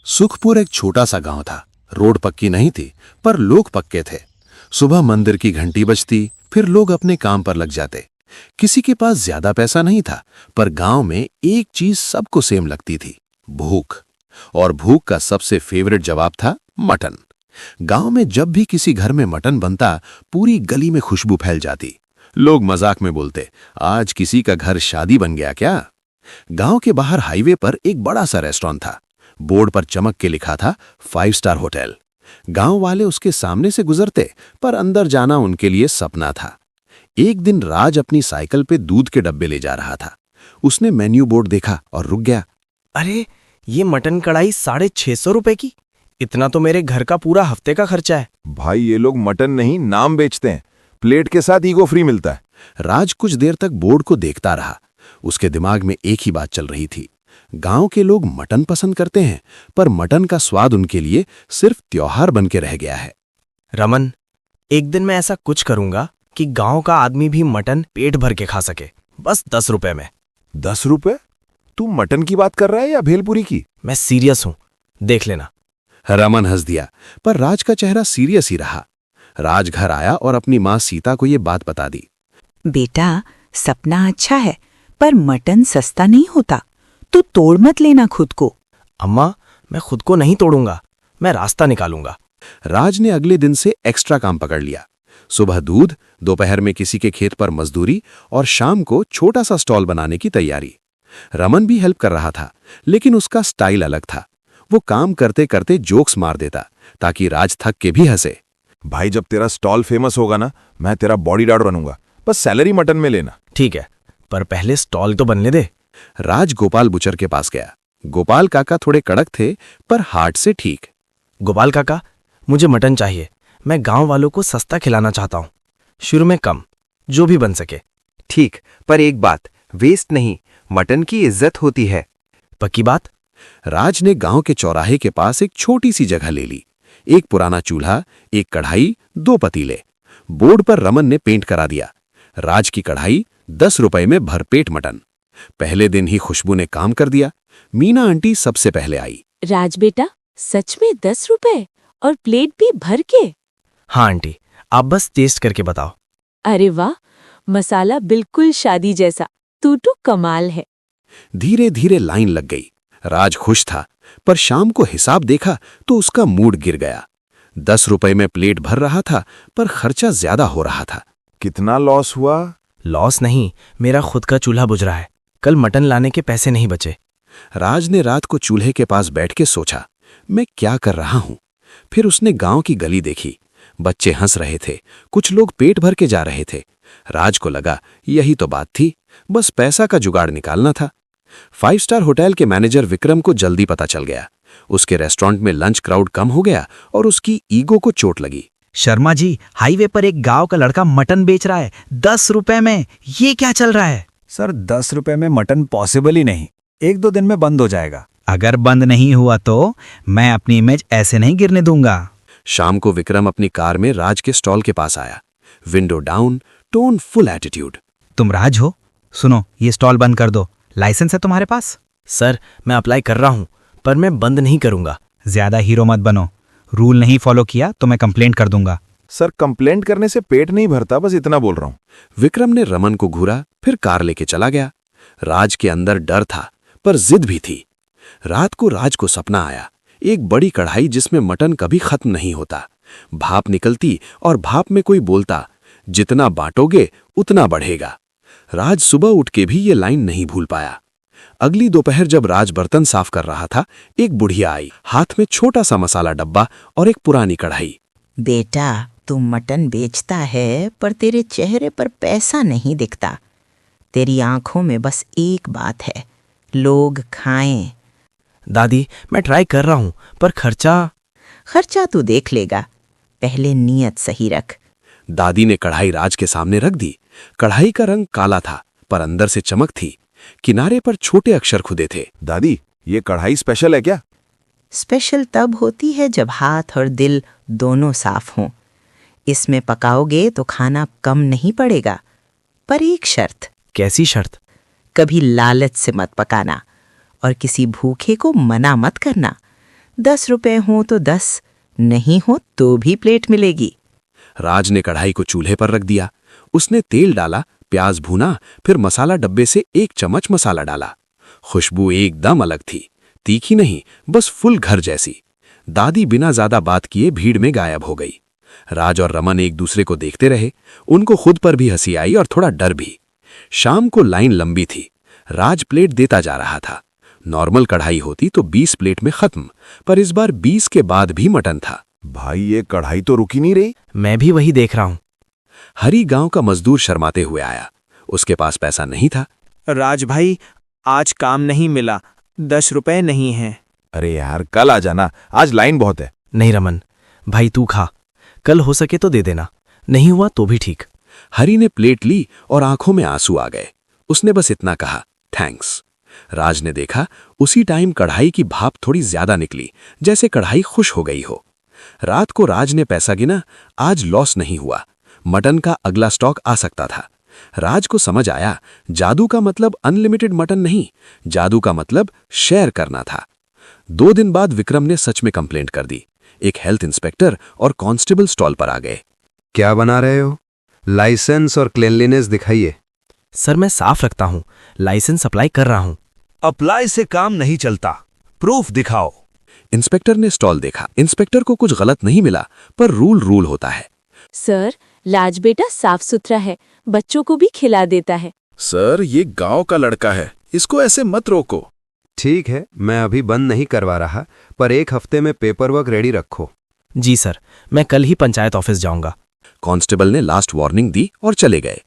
सुखपुर एक छोटा सा गांव था। रोड पक्की नहीं थी, पर लोग पक्के थे। सुबह मंदिर की घंटी बजती, फिर लोग अपने काम पर लग जाते। किसी के पास ज्यादा पैसा नहीं था, पर गांव में एक चीज सबको सेम लगती थी, भूख। और भूख का सबसे फेवरेट जवाब था मटन। गांव में जब भी किसी घर में मटन बनता, पूरी गली में खुशबू फैल जाती। लोग मजाक में बोलते, आज किसी का घर शादी बन गया क्या। गांव के बाहर हाईवे पर एक बड़ा सा रेस्टोरेंट था। बोर्ड पर चमक के लिखा था 5 स्टार होटल। गांव वाले उसके सामने से गुजरते, पर अंदर जाना उनके लिए सपना था। एक दिन राज अपनी साइकिल पे दूध के डब्बे ले जा रहा था। उसने मेन्यू बोर्ड देखा और रुक गया। अरे, ये मटन कढ़ाई 650 रुपए की। इतना तो मेरे घर का पूरा हफ्ते का खर्चा है। भाई ये लोग मटन नहीं नाम बेचते हैं। प्लेट के साथ ईगो फ्री मिलता है। राज कुछ देर तक बोर्ड को देखता रहा। उसके दिमाग में एक ही बात चल रही थी, गांव के लोग मटन पसंद करते हैं, पर मटन का स्वाद उनके लिए सिर्फ त्योहार बन के रह गया है। रमन, एक दिन मैं ऐसा कुछ करूंगा कि गांव का आदमी भी मटन पेट भर के खा सके, बस 10 रुपए में। 10 रुपए? तू मटन की बात कर रहा है या भेलपुरी की? मैं सीरियस हूं, देख लेना। रमन हंस दिया, पर राज का चेहरा सीरियस ही रहा। राज घर आया और अपनी मां सीता को ये बात बता दी। बेटा, सपना अच्छा है, पर मटन सस्ता नहीं होता। तू तोड़ मत लेना खुद को। अम्मा, मैं खुद को नहीं तोड़ूंगा, मैं रास्ता निकालूंगा। राज ने अगले दिन से एक्स्ट्रा काम पकड़ लिया। सुबह दूध, दोपहर में किसी के खेत पर मजदूरी और शाम को छोटा सा स्टॉल बनाने की तैयारी। रमन भी हेल्प कर रहा था, लेकिन उसका स्टाइल अलग था। वो काम करते करते जोक्स मार देता, ताकि राज थक के भी हंसे। भाई जब तेरा स्टॉल फेमस होगा ना, मैं तेरा बॉडीगार्ड बनूंगा। बस सैलरी मटन में लेना। ठीक है, पर पहले स्टॉल तो बनने दे। राज गोपाल बुचर के पास गया। गोपाल काका थोड़े कड़क थे, पर हार्ट से ठीक। गोपाल काका, मुझे मटन चाहिए। मैं गांव वालों को सस्ता खिलाना चाहता हूं, शुरू में कम, जो भी बन सके। ठीक, पर एक बात, वेस्ट नहीं, मटन की इज्जत होती है। पक्की बात? राज ने गांव के चौराहे के पास एक छोटी सी जगह ले ली। एक पुराना चूल्हा, एक कढ़ाई, 2 पतीले। बोर्ड पर रमन ने पेंट करा दिया, राज की कढ़ाई 10 रुपए में भरपेट मटन। पहले दिन ही खुशबू ने काम कर दिया। मीना आंटी सबसे पहले आई। राज बेटा, सच में 10 रुपए और प्लेट भी भर के? हाँ आंटी, आप बस टेस्ट करके बताओ। अरे वाह, मसाला बिल्कुल शादी जैसा। तू तो कमाल है। धीरे धीरे लाइन लग गई। राज खुश था, पर शाम को हिसाब देखा तो उसका मूड गिर गया। 10 रुपए में प्लेट भर रहा था, पर खर्चा ज्यादा हो रहा था। कितना लॉस हुआ? लॉस नहीं, मेरा खुद का चूल्हा बुझ रहा है। कल मटन लाने के पैसे नहीं बचे। राज ने रात को चूल्हे के पास बैठ के सोचा, मैं क्या कर रहा हूं। फिर उसने गांव की गली देखी। बच्चे हंस रहे थे, कुछ लोग पेट भर के जा रहे थे। राज को लगा यही तो बात थी, बस पैसा का जुगाड़ निकालना था। 5 स्टार होटल के मैनेजर विक्रम को जल्दी पता चल गया। उसके रेस्टोरेंट में लंच क्राउड कम हो गया और उसकी ईगो को चोट लगी। शर्मा जी, हाईवे पर एक गांव का लड़का मटन बेच रहा है 10 रुपए में। ये क्या चल रहा है? सर, 10 रुपए में मटन पॉसिबल ही नहीं। 1-2 दिन में बंद हो जाएगा। अगर बंद नहीं हुआ तो मैं अपनी इमेज ऐसे नहीं गिरने दूंगा। शाम को विक्रम अपनी कार में राज के स्टॉल के पास आया। Window down, tone full attitude. तुम राज हो? सुनो, ये स्टॉल बंद कर दो। लाइसेंस है तुम्हारे पास? सर, मैं अप्लाई कर रहा हूं, पर मैं बंद नहीं करूंगा। ज्यादा हीरो मत बनो। रूल नहीं फॉलो किया तो मैं कंप्लेंट कर दूंगा। सर, कंप्लेंट करने से पेट नहीं भरता, बस इतना बोल रहा हूं। विक्रम ने रमन को घूरा, फिर कार लेके चला गया। राज के अंदर डर था, पर जिद भी थी। रात को राज को सपना आया, एक बड़ी कढ़ाई जिसमें मटन कभी खत्म नहीं होता। भाप निकलती और भाप में कोई बोलता, जितना बांटोगे उतना बढ़ेगा। राज सुबह उठ के भी ये लाइन नहीं भूल पाया। अगली दोपहर जब राज बर्तन साफ कर रहा था, एक बुढ़िया आई, हाथ में छोटा सा मसाला डब्बा और एक पुरानी कढ़ाई। बेटा, तू मटन बेचता है, पर तेरे चेहरे पर पैसा नहीं दिखता। तेरी आंखों में बस एक बात है, लोग खाएं। दादी, मैं ट्राई कर रहा हूं, पर खर्चा तू देख लेगा, पहले नियत सही रख। दादी ने कढ़ाई राज के सामने रख दी। कढ़ाई का रंग काला था, पर अंदर से चमक थी। किनारे पर छोटे अक्षर खुदे थे। दादी, ये कढ़ाई स्पेशल है क्या? स्पेशल तब होती है जब हाथ और दिल दोनों साफ हों। इसमें पकाओगे तो खाना कम नहीं पड़ेगा, पर एक शर्त। कैसी शर्त? कभी लालच से मत पकाना और किसी भूखे को मना मत करना। 10 रुपए हो तो 10, नहीं हो तो भी प्लेट मिलेगी। राज ने कढ़ाई को चूल्हे पर रख दिया। उसने तेल डाला, प्याज भूना, फिर मसाला डब्बे से 1 चम्मच मसाला डाला। खुशबू एकदम अलग थी, तीखी नहीं, बस फुल घर जैसी। दादी बिना ज्यादा बात किए भीड़ में गायब हो गई। राज और रमन एक दूसरे को देखते रहे। उनको खुद पर भी हंसी आई और थोड़ा डर भी। शाम को लाइन लंबी थी। राज प्लेट देता जा रहा था। नॉर्मल कढ़ाई होती तो 20 प्लेट में खत्म, पर इस बार 20 के बाद भी मटन था। भाई ये कढ़ाई तो रुकी नहीं रही। मैं भी वही देख रहा हूं। हरी गांव का मजदूर शर्माते हुए आया। उसके पास पैसा नहीं था। राज भाई, आज काम नहीं मिला, 10 रुपए नहीं हैं। अरे यार कल आ जाना, आज लाइन बहुत है। नहीं रमन, भाई तू खा, कल हो सके तो दे देना, नहीं हुआ तो भी ठीक। हरी ने प्लेट ली और आंखों में आंसू आ गए। उसने बस इतना कहा, थैंक्स। राज ने देखा उसी टाइम कढ़ाई की भाप थोड़ी ज्यादा निकली, जैसे कढ़ाई खुश हो गई हो। रात को राज ने पैसा गिना। आज लॉस नहीं हुआ। मटन का अगला स्टॉक आ सकता था। राज को समझ आया, जादू का मतलब अनलिमिटेड मटन नहीं, जादू का मतलब शेयर करना था। 2 दिन बाद विक्रम ने सच में कंप्लेंट कर दी। एक हेल्थ इंस्पेक्टर और कांस्टेबल स्टॉल पर आ गए। क्या बना रहे हो? लाइसेंस और क्लीनलीनेस दिखाइए। सर मैं साफ रखता हूं, लाइसेंस अप्लाई कर रहा हूं। अप्लाई से काम नहीं चलता, प्रूफ दिखाओ। इंस्पेक्टर ने स्टॉल देखा। इंस्पेक्टर को कुछ गलत नहीं मिला, पर रूल होता है। सर, लाज बेटा साफ सुथरा है, बच्चों को भी खिला देता है। सर ये गांव का लड़का है, इसको ऐसे मत रोको। ठीक है, मैं अभी बंद नहीं करवा रहा, पर 1 हफ्ते में पेपर वर्क रेडी रखो। जी सर, मैं कल ही पंचायत ऑफिस जाऊंगा। कांस्टेबल ने लास्ट वार्निंग दी और चले गए।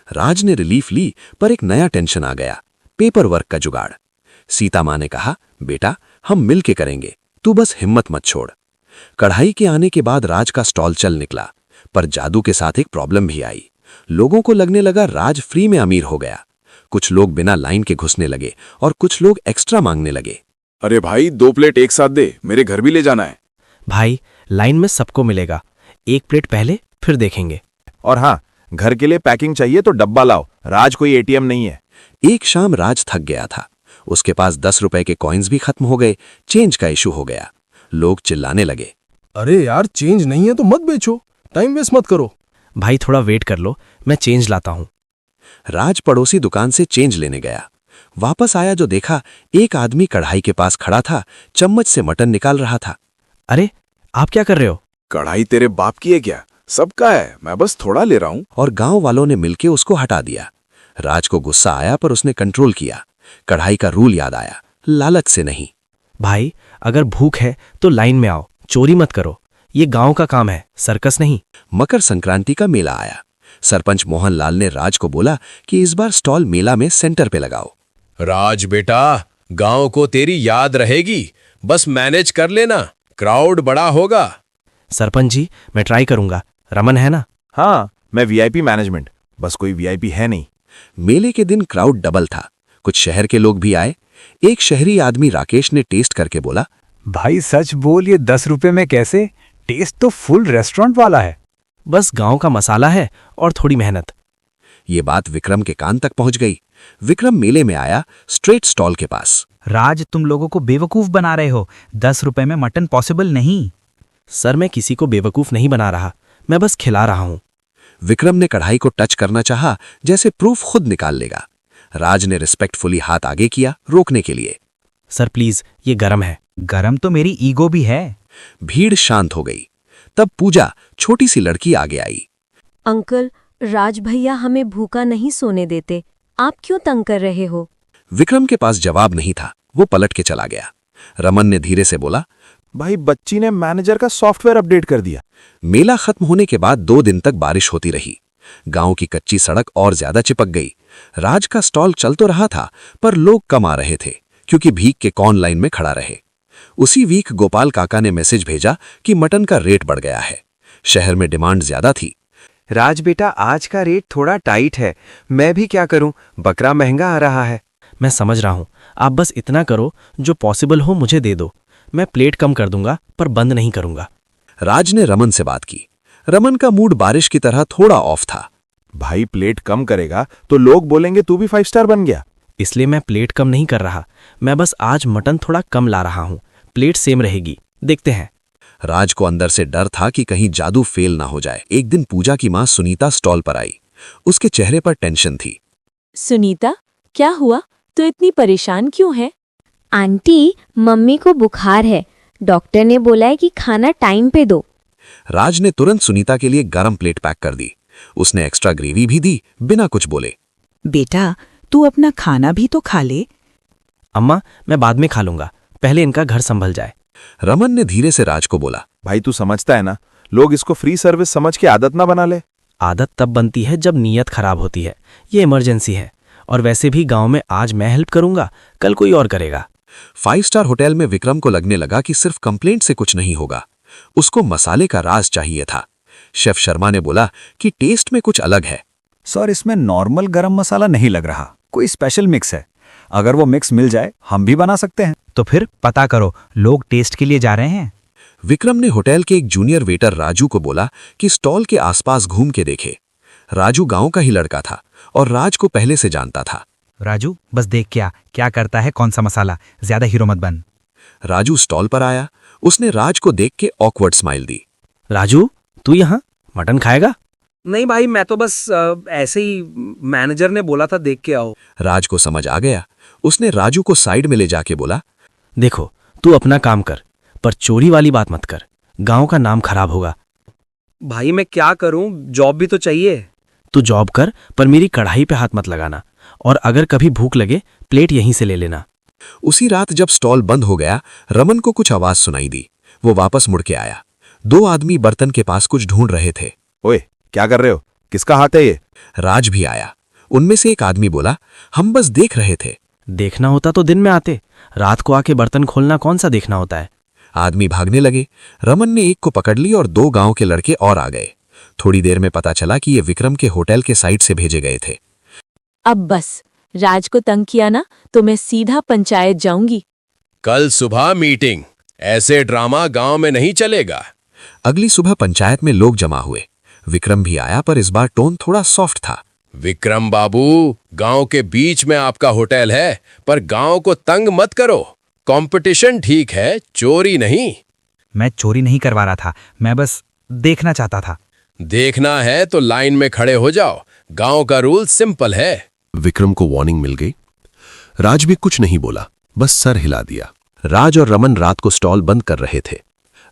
राज ने रिलीफ ली, पर एक नया टेंशन आ गया, पेपर वर्क का जुगाड़। सीता माँ ने कहा, बेटा हम मिल के करेंगे, तू बस हिम्मत मत छोड़। कढ़ाई के आने के बाद राज का स्टॉल चल निकला, पर जादू के साथ एक प्रॉब्लम भी आई। लोगों को लगने लगा राज फ्री में अमीर हो गया। कुछ लोग बिना लाइन के घुसने लगे और कुछ लोग एक्स्ट्रा मांगने लगे। अरे भाई 2 प्लेट एक साथ दे, मेरे घर भी ले जाना है। भाई लाइन में सबको मिलेगा, 1 प्लेट पहले फिर देखेंगे। और हाँ, घर के लिए पैकिंग चाहिए तो डब्बा लाओ, राज कोई एटीएम नहीं है। एक शाम राज थक गया था। उसके पास 10 रुपए के कॉइन्स भी खत्म हो गए। चेंज का इशू हो गया। लोग चिल्लाने लगे, अरे यार चेंज नहीं है तो मत बेचो, टाइम वेस्ट मत करो। भाई थोड़ा वेट कर लो, मैं चेंज लाता हूं। राज पड़ोसी दुकान से चेंज लेने गया। वापस आया जो देखा, एक आदमी कढ़ाई के पास खड़ा था, चम्मच से मटन निकाल रहा था। अरे आप क्या कर रहे हो? कढ़ाई तेरे बाप की है क्या? सबका है, मैं बस थोड़ा ले रहा हूं। और गांव वालों ने मिलके उसको हटा दिया। राज को गुस्सा आया, पर उसने कंट्रोल किया। कढ़ाई का रूल याद आया, लालच से नहीं। भाई अगर भूख है तो लाइन में आओ, चोरी मत करो, ये गांव का काम है, सर्कस नहीं। मकर संक्रांति का मेला आया। सरपंच मोहनलाल ने राज को बोला कि इस बार स्टॉल मेला में सेंटर पे लगाओ। राज बेटा, गांव को तेरी याद रहेगी, बस मैनेज कर लेना, क्राउड बड़ा होगा। सरपंच जी मैं ट्राई करूंगा, रमन है ना? हाँ, मैं वीआईपी मैनेजमेंट, बस कोई वीआईपी है नहीं। मेले के दिन क्राउड डबल था। कुछ शहर के लोग भी आए। एक शहरी आदमी राकेश ने टेस्ट करके बोला, भाई सच बोल, ये 10 रुपए में कैसे? टेस्ट तो फुल रेस्टोरेंट वाला है। बस गांव का मसाला है और थोड़ी मेहनत। ये बात विक्रम के कान तक पहुंच गई। विक्रम मेले में आया, स्ट्रेट स्टॉल के पास। राज तुम लोगों को बेवकूफ बना रहे हो, 10 रुपए में मटन पॉसिबल नहीं। सर मैं किसी को बेवकूफ नहीं बना रहा, मैं बस खिला रहा हूं। विक्रम ने कढ़ाई को टच करना चाहा, जैसे प्रूफ खुद निकाल लेगा। राज ने रिस्पेक्टफुली हाथ आगे किया, रोकने के लिए। सर प्लीज, ये गरम है। गरम तो मेरी ईगो भी है। भीड़ शांत हो गई। तब पूजा, छोटी सी लड़की, आगे आई। अंकल, राज भैया हमें भूखा नहीं सोने देते, आप क्यों तंग कर रहे हो? विक्रम के पास जवाब नहीं था, वो पलट के चला गया। रमन ने धीरे से बोला, भाई बच्ची ने मैनेजर का सॉफ्टवेयर अपडेट कर दिया। मेला खत्म होने के बाद 2 दिन तक बारिश होती रही। गांव की कच्ची सड़क और ज्यादा चिपक गई। राज का स्टॉल चल तो रहा था, पर लोग कम आ रहे थे, क्योंकि भीख के कौन लाइन में खड़ा रहे। उसी वीक गोपाल काका ने मैसेज भेजा कि मटन का रेट बढ़ गया है। शहर में डिमांड ज्यादा थी। राज बेटा, आज का रेट थोड़ा टाइट है, मैं भी क्या करूं, बकरा महंगा आ रहा है। मैं समझ रहा हूं, आप बस इतना करो, जो पॉसिबल हो मुझे दे दो, मैं प्लेट कम कर दूंगा, पर बंद नहीं करूंगा। राज ने रमन से बात की। रमन का मूड बारिश की तरह थोड़ा ऑफ था। भाई प्लेट कम करेगा तो लोग बोलेंगे तू भी 5 स्टार बन गया। इसलिए मैं प्लेट कम नहीं कर रहा, मैं बस आज मटन थोड़ा कम ला रहा हूं, प्लेट सेम रहेगी, देखते हैं। राज को अंदर से डर था कि कहीं जादू फेल ना हो जाए। एक दिन पूजा की मां सुनीता स्टॉल पर आई। उसके चेहरे पर टेंशन थी। सुनीता, क्या हुआ? तो इतनी परेशान क्यों है? आंटी, मम्मी को बुखार है। डॉक्टर ने बोला है कि खाना टाइम पे दो। राज ने तुरंत सुनीता के लिए गरम प्लेट पैक कर दी। उसने एक्स्ट्रा ग्रेवी भी दी, बिना कुछ बोले। बेटा, तू अपना खाना भी तो खा ले। अम्मा, मैं बाद में खा लूंगा, पहले इनका घर संभल जाए। रमन ने धीरे से राज को बोला, भाई तू समझता है ना, लोग इसको फ्री सर्विस समझ के आदत ना बना ले। आदत तब बनती है जब नीयत खराब होती है। ये इमरजेंसी है, और वैसे भी गांव में आज मैं हेल्प करूंगा, कल कोई और करेगा। 5 स्टार होटल में विक्रम को लगने लगा कि सिर्फ कंप्लेंट से कुछ नहीं होगा। उसको मसाले का राज चाहिए था। शेफ शर्मा ने बोला कि टेस्ट में कुछ अलग है। सर, इसमें नॉर्मल गरम मसाला नहीं लग रहा, कोई स्पेशल मिक्स है। अगर वो मिक्स मिल जाए हम भी बना सकते हैं। तो फिर पता करो, लोग टेस्ट के लिए जा रहे हैं। विक्रम ने होटल के एक जूनियर वेटर राजू को बोला कि स्टॉल के आसपास घूम के देखे। राजू गांव का ही लड़का था और राज को पहले से जानता था। राजू, बस देख क्या करता है, कौन सा मसाला, ज्यादा हीरो मत बन। राजू स्टॉल पर आया। उसने राज को देख के ऑकवर्ड स्माइल दी। राजू, तू यहाँ मटन खाएगा? नहीं भाई, मैं तो बस ऐसे ही, मैनेजर ने बोला था देख के आओ। राज को समझ आ गया। उसने राजू को साइड में ले जाके बोला, देखो, तू अपना काम कर, पर चोरी वाली बात मत कर, गांव का नाम खराब होगा। भाई मैं क्या करूं, जॉब भी तो चाहिए। तू जॉब कर, पर मेरी कढ़ाई पे हाथ मत लगाना, और अगर कभी भूख लगे प्लेट यहीं से ले लेना। उसी रात जब स्टॉल बंद हो गया, रमन को कुछ आवाज सुनाई दी। वो वापस मुड़ के आया। 2 आदमी बर्तन के पास कुछ ढूंढ रहे थे। ओए, क्या कर रहे हो? किसका हाथ है ये? राज भी आया। उनमें से एक आदमी बोला, हम बस देख रहे थे। देखना होता तो दिन में आते, रात को आके बर्तन खोलना कौन सा देखना होता है। आदमी भागने लगे। रमन ने एक को पकड़ ली और 2 गांव के लड़के और आ गए। थोड़ी देर में पता चला कि ये विक्रम के होटल के साइड से भेजे गए थे। अब बस, राज को तंग किया ना तो मैं सीधा पंचायत जाऊंगी। कल सुबह मीटिंग। ऐसे ड्रामा गांव में नहीं चलेगा। अगली सुबह पंचायत में लोग जमा हुए। विक्रम भी आया, पर इस बार टोन थोड़ा सॉफ्ट था। विक्रम बाबू, गांव के बीच में आपका होटल है, पर गांव को तंग मत करो। कंपटीशन ठीक है, चोरी नहीं। मैं चोरी नहीं करवा रहा था, मैं बस देखना चाहता था। देखना है तो लाइन में खड़े हो जाओ। गांव का रूल सिंपल है। विक्रम को वार्निंग मिल गई। राज भी कुछ नहीं बोला, बस सर हिला दिया। राज और रमन रात को स्टॉल बंद कर रहे थे।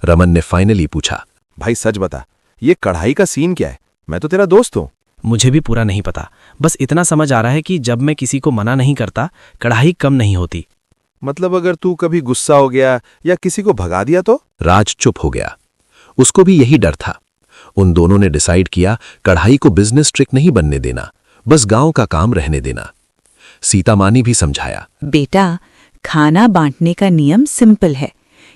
रमन ने फाइनली पूछा, भाई सच बता, ये कढ़ाई का सीन क्या है? मैं तो तेरा दोस्त हूं। मुझे भी पूरा नहीं पता, बस इतना समझ आ रहा है कि जब मैं किसी को मना नहीं करता, कढ़ाई कम नहीं होती। मतलब अगर तू कभी गुस्सा हो गया या किसी को भगा दिया तो? राज चुप हो गया। उसको भी यही डर था। उन दोनों ने डिसाइड किया, कढ़ाई को बिजनेस ट्रिक नहीं बनने देना, बस गांव का काम रहने देना। सीता माँ ने भी समझाया, बेटा, खाना बांटने का नियम सिंपल है।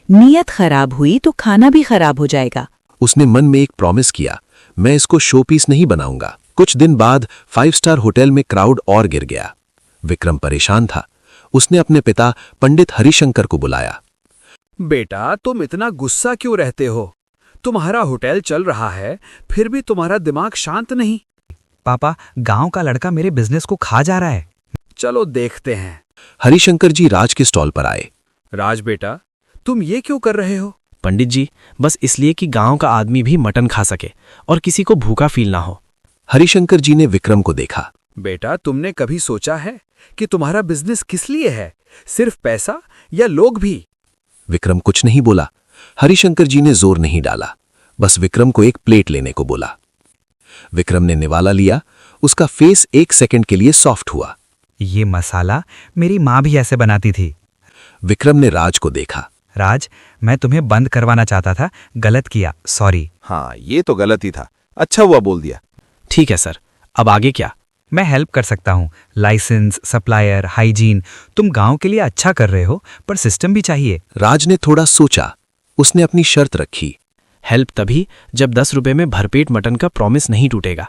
नीयत खराब हुई तो खाना भी खराब हो जाएगा। उसने मन में एक प्रॉमिस किया, मैं इसको शो पीस नहीं बनाऊंगा। कुछ दिन बाद 5 स्टार होटल में क्राउड और गिर गया। विक्रम परेशान था। उसने अपने पिता पंडित हरिशंकर को बुलाया। बेटा, तुम इतना गुस्सा क्यों रहते हो? तुम्हारा होटल चल रहा है, फिर भी तुम्हारा दिमाग शांत नहीं। पापा, गांव का लड़का मेरे बिजनेस को खा जा रहा है। चलो देखते हैं। हरिशंकर जी राज के स्टॉल पर आए। राज बेटा, तुम ये क्यों कर रहे हो? पंडित जी, बस इसलिए कि गांव का आदमी भी मटन खा सके और किसी को भूखा फील ना हो। हरिशंकर जी ने विक्रम को देखा। बेटा, तुमने कभी सोचा है कि तुम्हारा बिजनेस किस लिए है? सिर्फ पैसा या लोग भी? विक्रम कुछ नहीं बोला। हरिशंकर जी ने जोर नहीं डाला, बस विक्रम को एक प्लेट लेने को बोला। विक्रम ने निवाला लिया। उसका फेस 1 सेकंड के लिए सॉफ्ट हुआ। ये मसाला मेरी माँ भी ऐसे बनाती थी। विक्रम ने राज को देखा। राज, मैं तुम्हें बंद करवाना चाहता था, गलत किया, सॉरी। हाँ, ये तो गलत ही था। अच्छा हुआ बोल दिया। ठीक है सर, अब आगे क्या? मैं हेल्प कर सकता हूँ। Licence, supplier, hygiene. तुम गांव के लिए अच्छा कर रहे हो, पर सिस्टम भी चाहिए। राज ने थोड़ा सोचा। उसने अपनी शर्त रखी। हेल्प तभी जब 10 रुपए में भरपेट मटन का प्रॉमिस नहीं टूटेगा।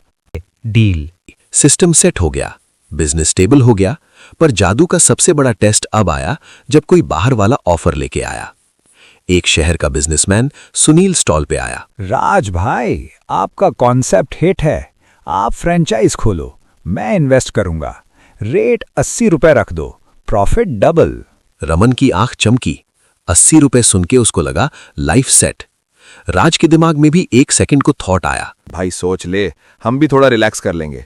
डील। सिस्टम सेट हो गया, बिजनेस स्टेबल हो गया। पर जादू का सबसे बड़ा टेस्ट अब आया जब कोई बाहर वाला ऑफर लेके आया। एक शहर का बिजनेसमैन सुनील स्टॉल पे आया। राज भाई, आपका कॉन्सेप्ट हिट है। आप फ्रेंचाइज खोलो, मैं इन्वेस्ट करूंगा। रेट 80 रुपए रख दो, प्रॉफिट डबल। रमन की आंख चमकी। 80 रुपए सुन के उसको लगा लाइफ सेट। राज के दिमाग में भी 1 सेकंड को थॉट आया। भाई सोच ले, हम भी थोड़ा रिलैक्स कर लेंगे।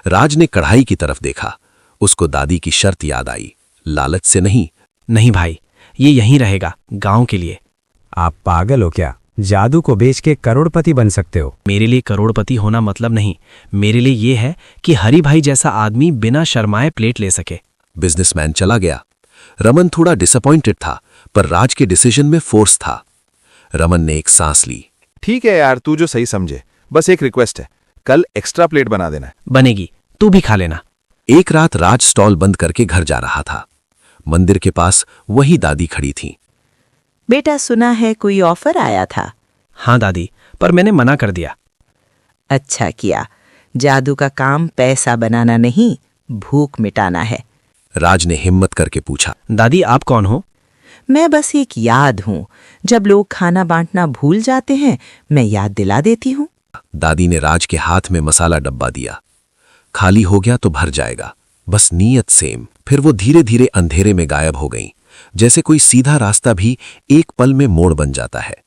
राज ने कढ़ाई की तरफ देखा। उसको दादी की शर्त याद आई, लालच से नहीं। नहीं भाई, ये यहीं रहेगा, गांव के लिए। आप पागल हो क्या? जादू को बेच के करोड़पति बन सकते हो। मेरे लिए करोड़पति होना मतलब नहीं, मेरे लिए ये है कि हरी भाई जैसा आदमी बिना शर्माए प्लेट ले सके। बिजनेसमैन चला गया। रमन थोड़ा डिसअपॉइंटेड था, पर राज के डिसीजन में फोर्स था। रमन ने एक सांस ली। ठीक है यार, तू जो सही समझे। बस एक रिक्वेस्ट है, कल एक्स्ट्रा प्लेट बना देना। बनेगी, तू भी खा लेना। एक रात राज स्टॉल बंद करके घर जा रहा था। मंदिर के पास वही दादी खड़ी थी। बेटा, सुना है कोई ऑफर आया था? हाँ दादी, पर मैंने मना कर दिया। अच्छा किया। जादू का काम पैसा बनाना नहीं, भूख मिटाना है। राज ने हिम्मत करके पूछा, दादी आप कौन हो? मैं बस एक याद हूँ। जब लोग खाना बांटना भूल जाते हैं, मैं याद दिला देती हूँ। दादी ने राज के हाथ में मसाला डब्बा दिया। खाली हो गया तो भर जाएगा, बस नीयत सेम। फिर वो धीरे धीरे अंधेरे में गायब हो गई, जैसे कोई सीधा रास्ता भी एक पल में मोड़ बन जाता है।